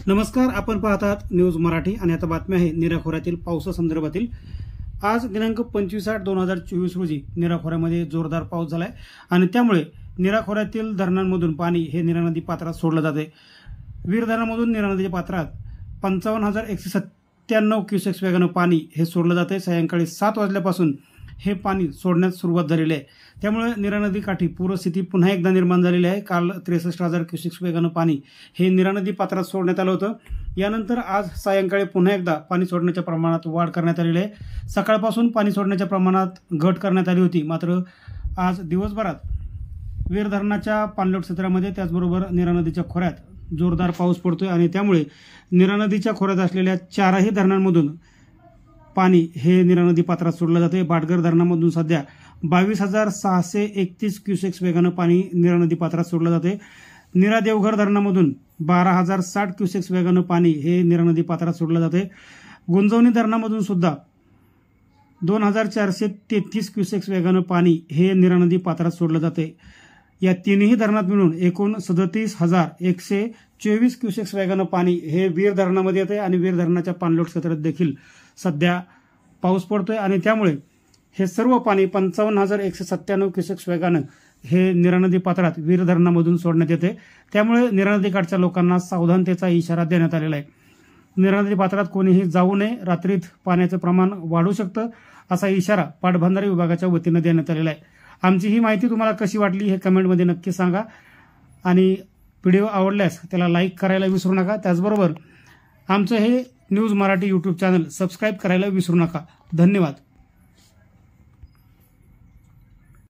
नमस्कार, आपण पाहतात न्यूज मराठी आणि आता बातमी आहे नीरा खोऱ्यातील पावसासंदर्भातील। आज दिनांक 25/8/2024 रोजी नीरा खोऱ्यामध्ये जोरदार पाऊस झालाय आणि त्यामुळे नीरा खोऱ्यातील धरणांमधून पाणी हे नीरा नदी पात्रात सोडलं जाते। वीर धरणामधून नीरा नदीच्या पात्रात 55,197 क्युसेक्स वेगाने पाणी हे सोडलं जाते। सायंकाळी 7 वाजल्यापासून हे पाणी सोडण्यास सुरुवात झालेली आहे। त्यामुळे नीरा नदी काठी पूरस्थिती पुन्हा एकदा निर्माण झालेली आहे। काल 63,000 क्युसेक्स वेगाने पाणी हे नीरा नदी पात्रात सोडण्यात आलं होतं। यानंतर आज सायंकाळी पुन्हा एकदा पाणी सोडण्याच्या प्रमाणात वाढ करण्यात आलेली आहे। सकाळपासून पाणी सोडण्याच्या प्रमाणात घट करण्यात आली होती, मात्र आज दिवसभरात वीर धरणाच्या पाणलोट क्षेत्रामध्ये त्याचबरोबर नीरा नदीच्या खोऱ्यात जोरदार पाऊस पडतोय आणि त्यामुळे नीरा नदीच्या खोऱ्यात असलेल्या 4ही धरणांमधून पाणी हे नीरा नदी पात्रात सोडलं जाते। बाटघर धरणामधून सध्या 22,631 क्युसेक्स वेगाने पाणी नीरा नदी पात्रात सोडलं जाते। नीरा देवघर धरणामधून 12,060 क्युसेक्स वेगाने पाणी हे नीरा नदी पात्रात सोडलं जाते। गुंजवणी धरणामधून सुद्धा 2,433 क्युसेक्स वेगाने पाणी हे नीरा नदी पात्रात सोडलं जाते। या तीनही धरणात मिळून एकूण 37,124 क्युसेक्स वेगाने पाणी हे वीर धरणामध्ये येते आणि वीर धरणाच्या पाणलोट क्षेत्रात देखील सध्या पाऊस पडतोय आणि त्यामुळे हे सर्व पाणी 55,197 क्युसेक्स वेगाने हे नीरा नदी पात्रात वीर धरणामधून सोडण्यात येते। त्यामुळे नीरा नदीकाठच्या लोकांना सावधानतेचा इशारा देण्यात आलेला आहे। नीरा नदी पात्रात कोणीही जाऊ नये, रात्रीत पाण्याचं प्रमाण वाढू शकतं असा इशारा पाटबंधारे विभागाच्या वतीने देण्यात आलेला आहे। आमची ही माहिती तुम्हाला कशी वाटली हे कमेंटमध्ये नक्की सांगा आणि व्हिडिओ आवडल्यास त्याला लाईक करायला विसरू नका। त्याचबरोबर आमचं हे news Marathi YouTube channel subscribe करायला विसरू नका। धन्यवाद।